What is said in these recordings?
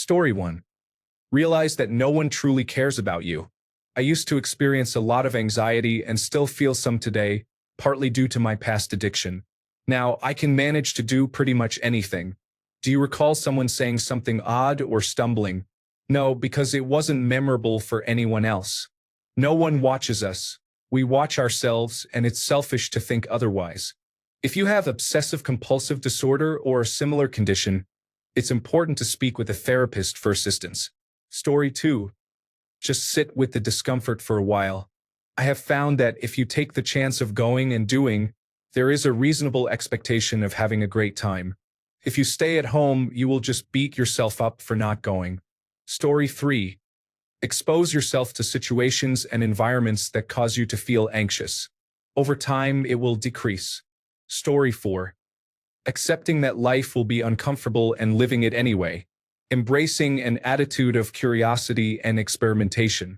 Story 1. Realize that no one truly cares about you. I used to experience a lot of anxiety and still feel some today, partly due to my past addiction. Now, I can manage to do pretty much anything. Do you recall someone saying something odd or stumbling? No, because it wasn't memorable for anyone else. No one watches us. We watch ourselves, and it's selfish to think otherwise. If you have obsessive-compulsive disorder or a similar condition, it's important to speak with a therapist for assistance. Story 2. Just sit with the discomfort for a while. I have found that if you take the chance of going and doing, there is a reasonable expectation of having a great time. If you stay at home, you will just beat yourself up for not going. Story 3. Expose yourself to situations and environments that cause you to feel anxious. Over time, it will decrease. Story 4. Accepting that life will be uncomfortable and living it anyway. Embracing an attitude of curiosity and experimentation.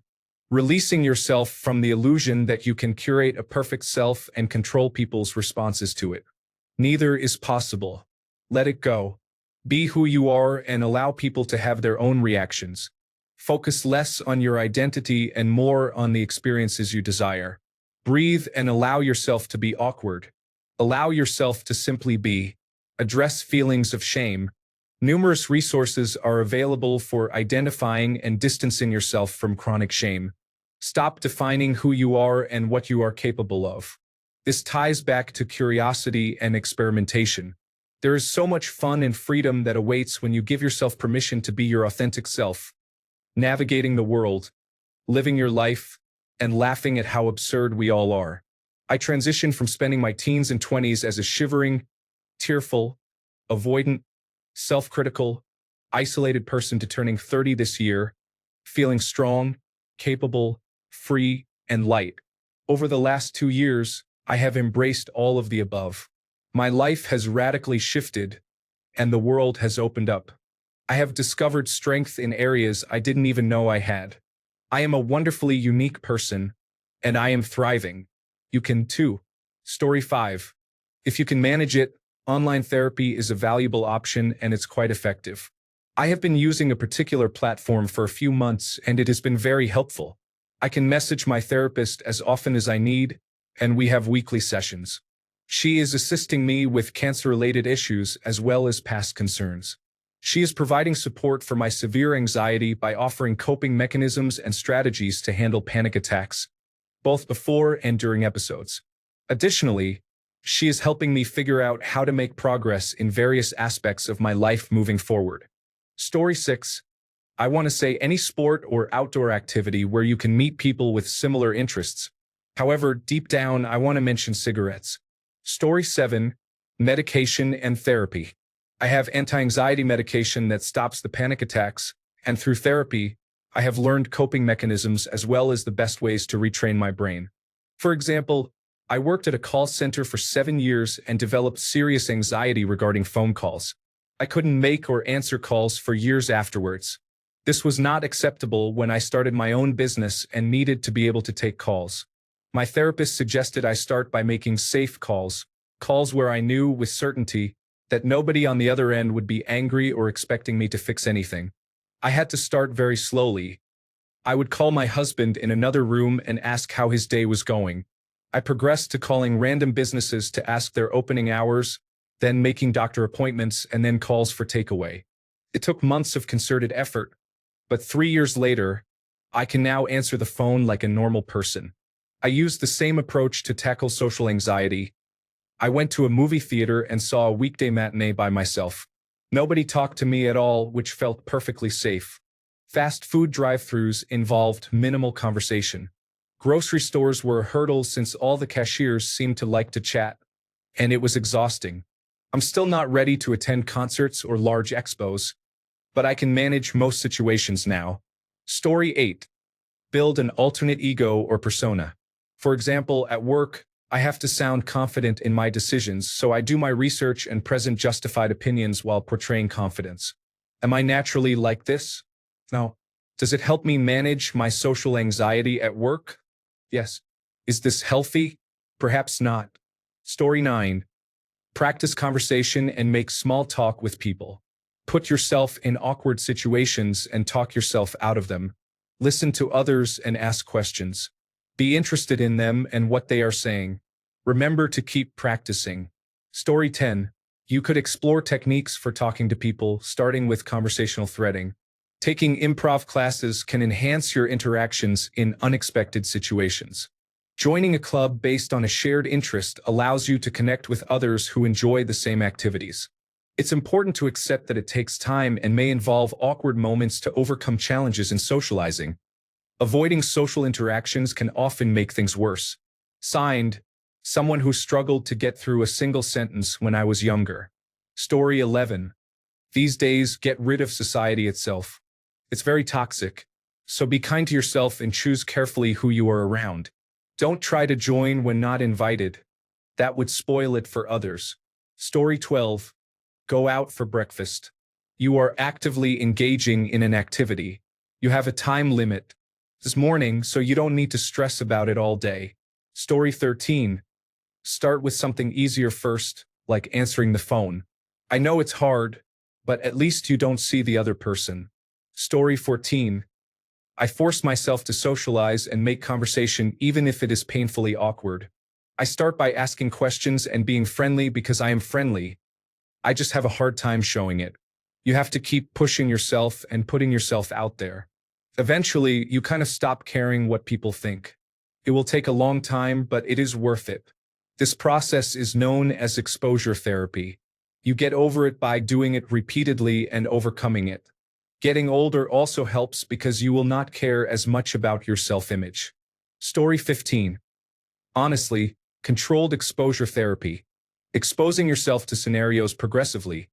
Releasing yourself from the illusion that you can curate a perfect self and control people's responses to it. Neither is possible. Let it go. Be who you are and allow people to have their own reactions. Focus less on your identity and more on the experiences you desire. Breathe and allow yourself to be awkward. Allow yourself to simply be. Address feelings of shame. Numerous resources are available for identifying and distancing yourself from chronic shame. Stop defining who you are and what you are capable of. This ties back to curiosity and experimentation. There is so much fun and freedom that awaits when you give yourself permission to be your authentic self. Navigating the world, living your life, and laughing at how absurd we all are. I transitioned from spending my teens and 20s as a shivering, tearful, avoidant, self-critical, isolated person to turning 30 this year, feeling strong, capable, free, and light. Over the last 2 years, I have embraced all of the above. My life has radically shifted, and the world has opened up. I have discovered strength in areas I didn't even know I had. I am a wonderfully unique person, and I am thriving. You can too. Story 5. If you can manage it, online therapy is a valuable option and it's quite effective. I have been using a particular platform for a few months and it has been very helpful. I can message my therapist as often as I need, and we have weekly sessions. She is assisting me with cancer-related issues as well as past concerns. She is providing support for my severe anxiety by offering coping mechanisms and strategies to handle panic attacks, both before and during episodes. Additionally, she is helping me figure out how to make progress in various aspects of my life moving forward. Story 6. I want to say any sport or outdoor activity where you can meet people with similar interests. However, deep down, I want to mention cigarettes. Story 7. Medication and therapy. I have anti-anxiety medication that stops the panic attacks, and through therapy, I have learned coping mechanisms as well as the best ways to retrain my brain. For example, I worked at a call center for 7 years and developed serious anxiety regarding phone calls. I couldn't make or answer calls for years afterwards. This was not acceptable when I started my own business and needed to be able to take calls. My therapist suggested I start by making safe calls, calls where I knew with certainty that nobody on the other end would be angry or expecting me to fix anything. I had to start very slowly. I would call my husband in another room and ask how his day was going. I progressed to calling random businesses to ask their opening hours, then making doctor appointments, and then calls for takeaway. It took months of concerted effort, but 3 years later, I can now answer the phone like a normal person. I used the same approach to tackle social anxiety. I went to a movie theater and saw a weekday matinee by myself. Nobody talked to me at all, which felt perfectly safe. Fast food drive-thrus involved minimal conversation. Grocery stores were a hurdle since all the cashiers seemed to like to chat, and it was exhausting. I'm still not ready to attend concerts or large expos, but I can manage most situations now. Story 8. Build an alternate ego or persona. For example, at work, I have to sound confident in my decisions, so I do my research and present justified opinions while portraying confidence. Am I naturally like this? No. Does it help me manage my social anxiety at work? Yes. Is this healthy? Perhaps not. Story 9. Practice conversation and make small talk with people. Put yourself in awkward situations and talk yourself out of them. Listen to others and ask questions. Be interested in them and what they are saying. Remember to keep practicing. Story 10. You could explore techniques for talking to people, starting with conversational threading. Taking improv classes can enhance your interactions in unexpected situations. Joining a club based on a shared interest allows you to connect with others who enjoy the same activities. It's important to accept that it takes time and may involve awkward moments to overcome challenges in socializing. Avoiding social interactions can often make things worse. Signed, someone who struggled to get through a single sentence when I was younger. Story 11. These days, get rid of society itself. It's very toxic, so be kind to yourself and choose carefully who you are around. Don't try to join when not invited. That would spoil it for others. Story 12. Go out for breakfast. You are actively engaging in an activity. You have a time limit this morning, so you don't need to stress about it all day. Story 13. Start with something easier first, like answering the phone. I know it's hard, but at least you don't see the other person. Story 14. I force myself to socialize and make conversation even if it is painfully awkward. I start by asking questions and being friendly because I am friendly. I just have a hard time showing it. You have to keep pushing yourself and putting yourself out there. Eventually, you kind of stop caring what people think. It will take a long time, but it is worth it. This process is known as exposure therapy. You get over it by doing it repeatedly and overcoming it. Getting older also helps because you will not care as much about your self-image. Story 15. Honestly, controlled exposure therapy, exposing yourself to scenarios progressively,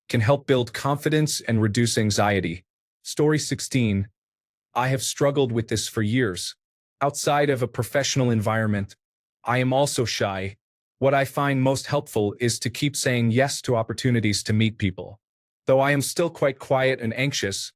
can help build confidence and reduce anxiety. Story 16. I have struggled with this for years. Outside of a professional environment, I am also shy. What I find most helpful is to keep saying yes to opportunities to meet people. Though I am still quite quiet and anxious,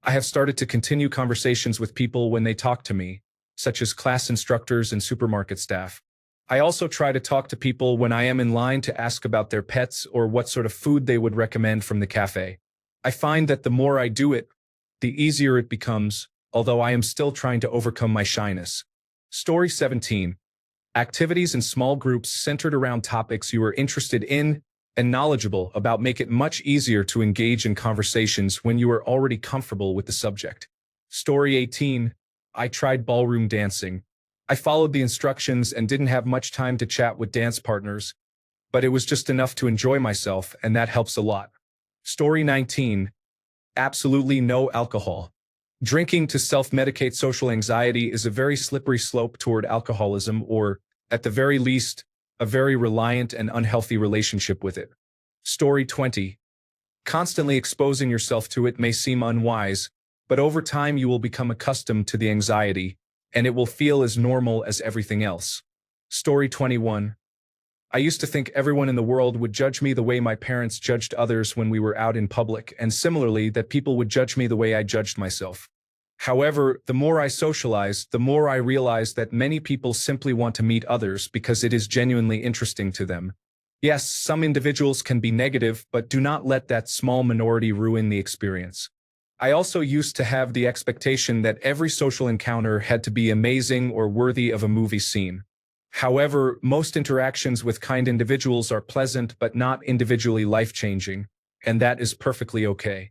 I have started to continue conversations with people when they talk to me, such as class instructors and supermarket staff. I also try to talk to people when I am in line to ask about their pets or what sort of food they would recommend from the cafe. I find that the more I do it, the easier it becomes, although I am still trying to overcome my shyness. Story 17. Activities in small groups centered around topics you are interested in and knowledgeable about make it much easier to engage in conversations when you are already comfortable with the subject. Story 18. I tried ballroom dancing. I followed the instructions and didn't have much time to chat with dance partners, but it was just enough to enjoy myself, and that helps a lot. Story 19. Absolutely no alcohol. Drinking to self-medicate social anxiety is a very slippery slope toward alcoholism or, at the very least, a very reliant and unhealthy relationship with it. Story 20. Constantly exposing yourself to it may seem unwise, but over time you will become accustomed to the anxiety, and it will feel as normal as everything else. Story 21. I used to think everyone in the world would judge me the way my parents judged others when we were out in public, and similarly that people would judge me the way I judged myself. However, the more I socialize, the more I realize that many people simply want to meet others because it is genuinely interesting to them. Yes, some individuals can be negative, but do not let that small minority ruin the experience. I also used to have the expectation that every social encounter had to be amazing or worthy of a movie scene. However, most interactions with kind individuals are pleasant but not individually life-changing, and that is perfectly okay.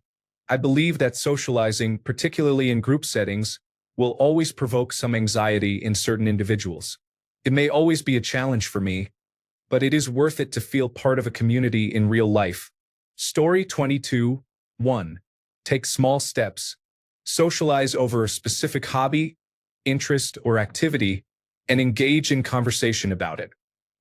I believe that socializing, particularly in group settings, will always provoke some anxiety in certain individuals. It may always be a challenge for me, but it is worth it to feel part of a community in real life. Story 22. 1. Take small steps. Socialize over a specific hobby, interest, or activity, and engage in conversation about it.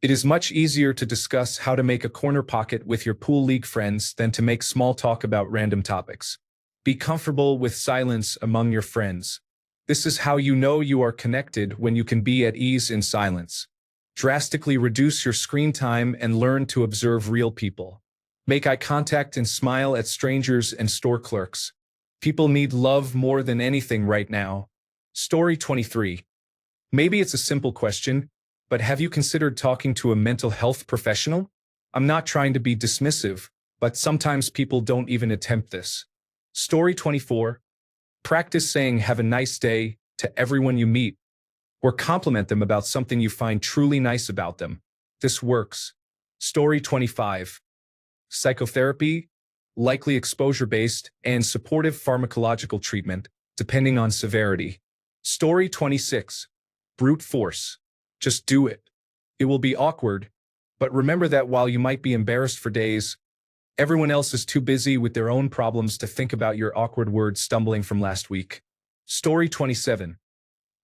It is much easier to discuss how to make a corner pocket with your pool league friends than to make small talk about random topics. Be comfortable with silence among your friends. This is how you know you are connected when you can be at ease in silence. Drastically reduce your screen time and learn to observe real people. Make eye contact and smile at strangers and store clerks. People need love more than anything right now. Story 23. Maybe it's a simple question, but have you considered talking to a mental health professional? I'm not trying to be dismissive, but sometimes people don't even attempt this. Story 24. Practice saying have a nice day to everyone you meet, or compliment them about something you find truly nice about them. This works. Story 25. Psychotherapy, likely exposure-based, and supportive pharmacological treatment, depending on severity. Story 26. Brute force. Just do it. It will be awkward, but remember that while you might be embarrassed for days, everyone else is too busy with their own problems to think about your awkward words stumbling from last week. Story 27.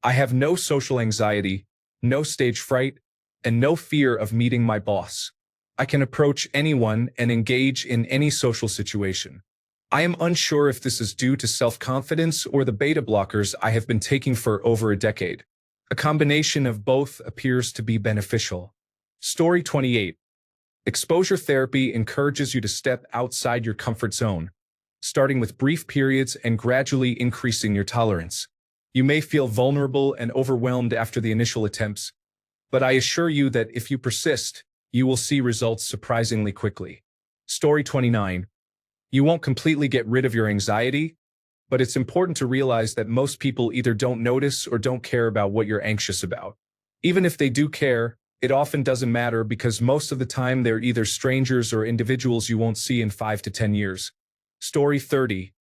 I have no social anxiety, no stage fright, and no fear of meeting my boss. I can approach anyone and engage in any social situation. I am unsure if this is due to self-confidence or the beta blockers I have been taking for over a decade. A combination of both appears to be beneficial. Story 28. Exposure therapy encourages you to step outside your comfort zone, starting with brief periods and gradually increasing your tolerance. You may feel vulnerable and overwhelmed after the initial attempts, but I assure you that if you persist, you will see results surprisingly quickly. Story 29. You won't completely get rid of your anxiety, but it's important to realize that most people either don't notice or don't care about what you're anxious about. Even if they do care, it often doesn't matter because most of the time they're either strangers or individuals you won't see in 5 to 10 years. Story 30.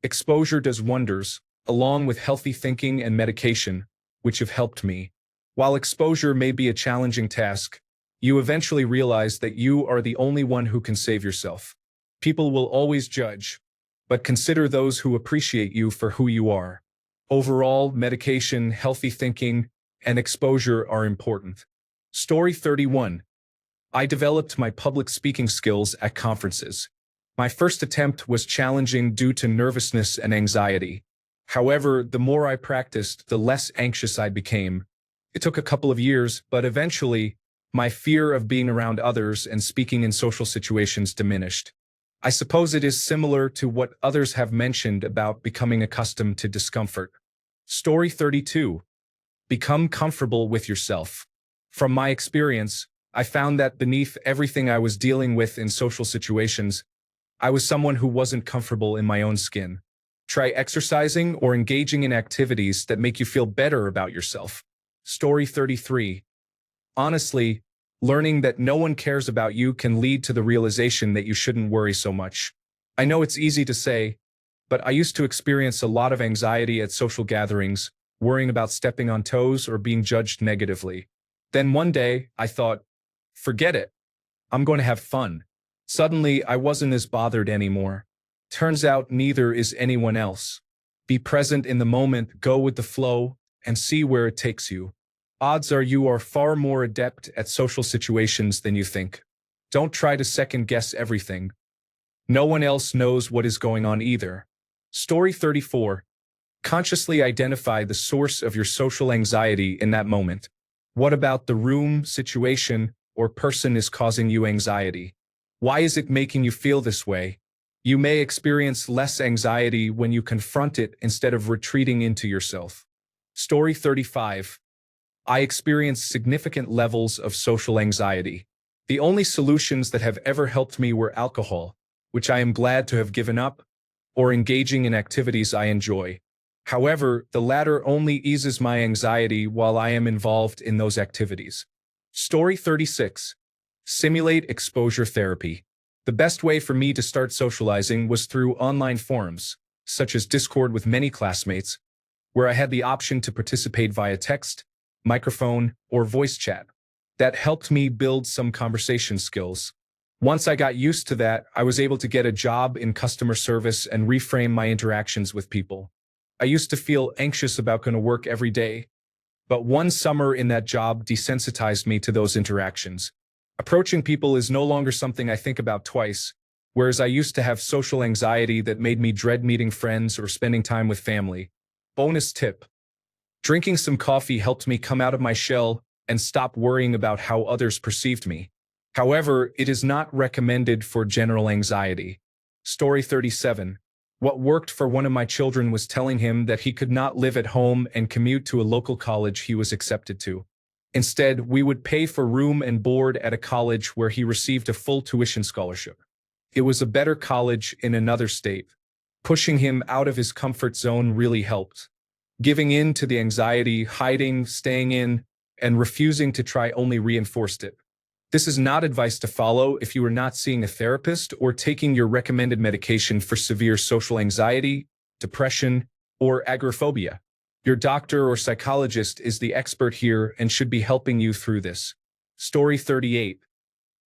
Exposure does wonders, along with healthy thinking and medication, which have helped me. While exposure may be a challenging task, you eventually realize that you are the only one who can save yourself. People will always judge, but consider those who appreciate you for who you are. Overall, medication, healthy thinking, and exposure are important. Story 31. I developed my public speaking skills at conferences. My first attempt was challenging due to nervousness and anxiety. However, the more I practiced, the less anxious I became. It took a couple of years, but eventually, my fear of being around others and speaking in social situations diminished. I suppose it is similar to what others have mentioned about becoming accustomed to discomfort. Story 32. Become comfortable with yourself. From my experience, I found that beneath everything I was dealing with in social situations, I was someone who wasn't comfortable in my own skin. Try exercising or engaging in activities that make you feel better about yourself. Story 33. Honestly, learning that no one cares about you can lead to the realization that you shouldn't worry so much. I know it's easy to say, but I used to experience a lot of anxiety at social gatherings, worrying about stepping on toes or being judged negatively. Then one day, I thought, forget it. I'm going to have fun. Suddenly, I wasn't as bothered anymore. Turns out neither is anyone else. Be present in the moment, go with the flow, and see where it takes you. Odds are you are far more adept at social situations than you think. Don't try to second-guess everything. No one else knows what is going on either. Story 34. Consciously identify the source of your social anxiety in that moment. What about the room, situation, or person is causing you anxiety? Why is it making you feel this way? You may experience less anxiety when you confront it instead of retreating into yourself. Story 35. I experienced significant levels of social anxiety. The only solutions that have ever helped me were alcohol, which I am glad to have given up, or engaging in activities I enjoy. However, the latter only eases my anxiety while I am involved in those activities. Story 36. Simulate exposure therapy. The best way for me to start socializing was through online forums, such as Discord with many classmates, where I had the option to participate via text, microphone, or voice chat. That helped me build some conversation skills. Once I got used to that, I was able to get a job in customer service and reframe my interactions with people. I used to feel anxious about going to work every day, but one summer in that job desensitized me to those interactions. Approaching people is no longer something I think about twice, whereas I used to have social anxiety that made me dread meeting friends or spending time with family. Bonus tip. Drinking some coffee helped me come out of my shell and stop worrying about how others perceived me. However, it is not recommended for general anxiety. Story 37. What worked for one of my children was telling him that he could not live at home and commute to a local college he was accepted to. Instead, we would pay for room and board at a college where he received a full tuition scholarship. It was a better college in another state. Pushing him out of his comfort zone really helped. Giving in to the anxiety, hiding, staying in, and refusing to try only reinforced it. This is not advice to follow if you are not seeing a therapist or taking your recommended medication for severe social anxiety, depression, or agoraphobia. Your doctor or psychologist is the expert here and should be helping you through this. Story 38.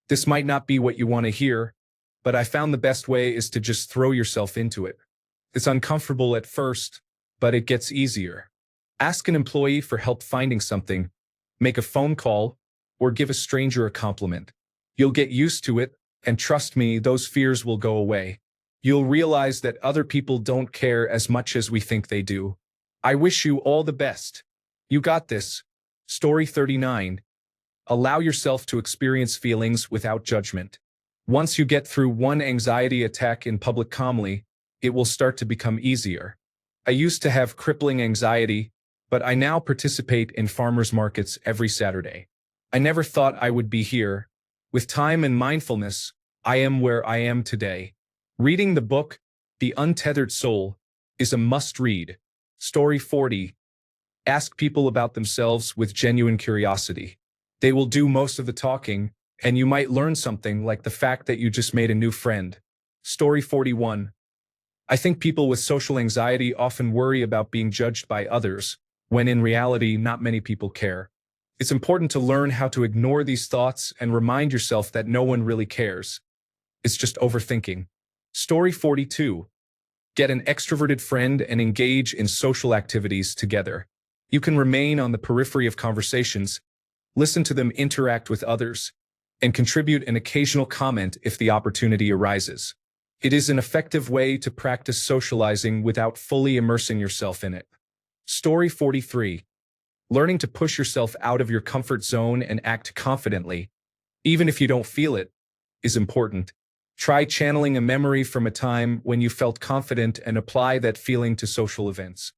This might not be what you want to hear, but I found the best way is to just throw yourself into it. It's uncomfortable at first, but it gets easier. Ask an employee for help finding something, make a phone call, or give a stranger a compliment. You'll get used to it, and trust me, those fears will go away. You'll realize that other people don't care as much as we think they do. I wish you all the best. You got this. Story 39. Allow yourself to experience feelings without judgment. Once you get through one anxiety attack in public calmly, it will start to become easier. I used to have crippling anxiety, but I now participate in farmers markets every Saturday. I never thought I would be here. With time and mindfulness, I am where I am today. Reading the book, The Untethered Soul, is a must-read. Story 40. Ask people about themselves with genuine curiosity. They will do most of the talking, and you might learn something like the fact that you just made a new friend. Story 41. I think people with social anxiety often worry about being judged by others, when in reality, not many people care. It's important to learn how to ignore these thoughts and remind yourself that no one really cares. It's just overthinking. Story 42. Get an extroverted friend and engage in social activities together. You can remain on the periphery of conversations, listen to them interact with others, and contribute an occasional comment if the opportunity arises. It is an effective way to practice socializing without fully immersing yourself in it. Story 43. Learning to push yourself out of your comfort zone and act confidently, even if you don't feel it, is important. Try channeling a memory from a time when you felt confident and apply that feeling to social events.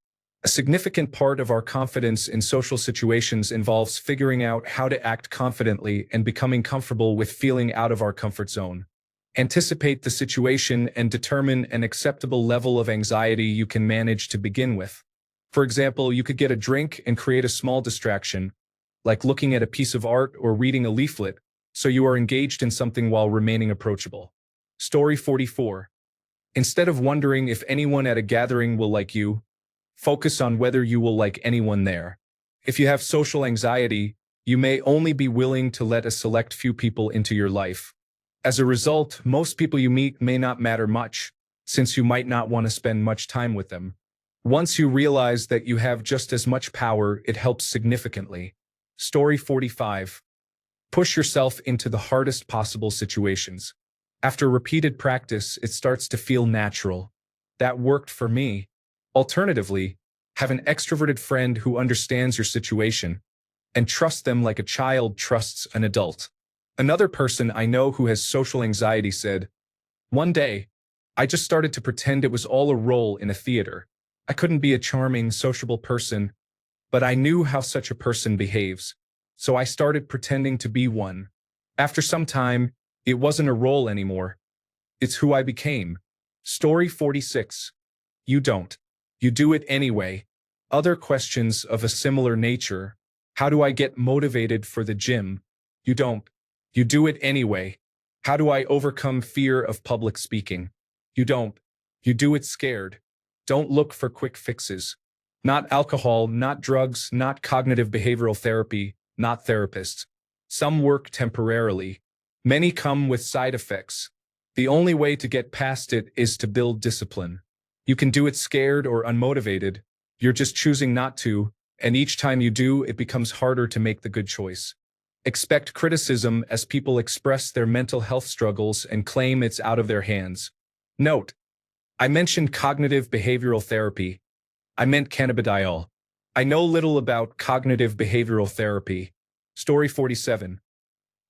A significant part of our confidence in social situations involves figuring out how to act confidently and becoming comfortable with feeling out of our comfort zone. Anticipate the situation and determine an acceptable level of anxiety you can manage to begin with. For example, you could get a drink and create a small distraction, like looking at a piece of art or reading a leaflet, so you are engaged in something while remaining approachable. Story 44. Instead of wondering if anyone at a gathering will like you, focus on whether you will like anyone there. If you have social anxiety, you may only be willing to let a select few people into your life. As a result, most people you meet may not matter much, since you might not want to spend much time with them. Once you realize that you have just as much power, it helps significantly. Story 45. Push yourself into the hardest possible situations. After repeated practice, it starts to feel natural. That worked for me. Alternatively, have an extroverted friend who understands your situation and trust them like a child trusts an adult. Another person I know who has social anxiety said, "One day, I just started to pretend it was all a role in a theater. I couldn't be a charming, sociable person, but I knew how such a person behaves, so I started pretending to be one. After some time, it wasn't a role anymore. It's who I became." Story 46. You don't. You do it anyway. Other questions of a similar nature. How do I get motivated for the gym? You don't. You do it anyway. How do I overcome fear of public speaking? You don't. You do it scared. Don't look for quick fixes. Not alcohol, not drugs, not cognitive behavioral therapy, not therapists. Some work temporarily. Many come with side effects. The only way to get past it is to build discipline. You can do it scared or unmotivated. You're just choosing not to, and each time you do, it becomes harder to make the good choice. Expect criticism as people express their mental health struggles and claim it's out of their hands. Note: I mentioned cognitive behavioral therapy. I meant cannabidiol. I know little about cognitive behavioral therapy. Story 47.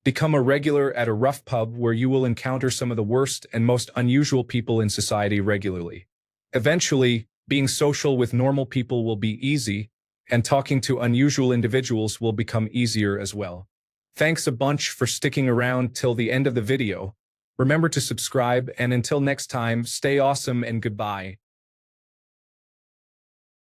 Become a regular at a rough pub where you will encounter some of the worst and most unusual people in society regularly. Eventually, being social with normal people will be easy, and talking to unusual individuals will become easier as well. Thanks a bunch for sticking around till the end of the video. Remember to subscribe, and until next time, stay awesome and goodbye.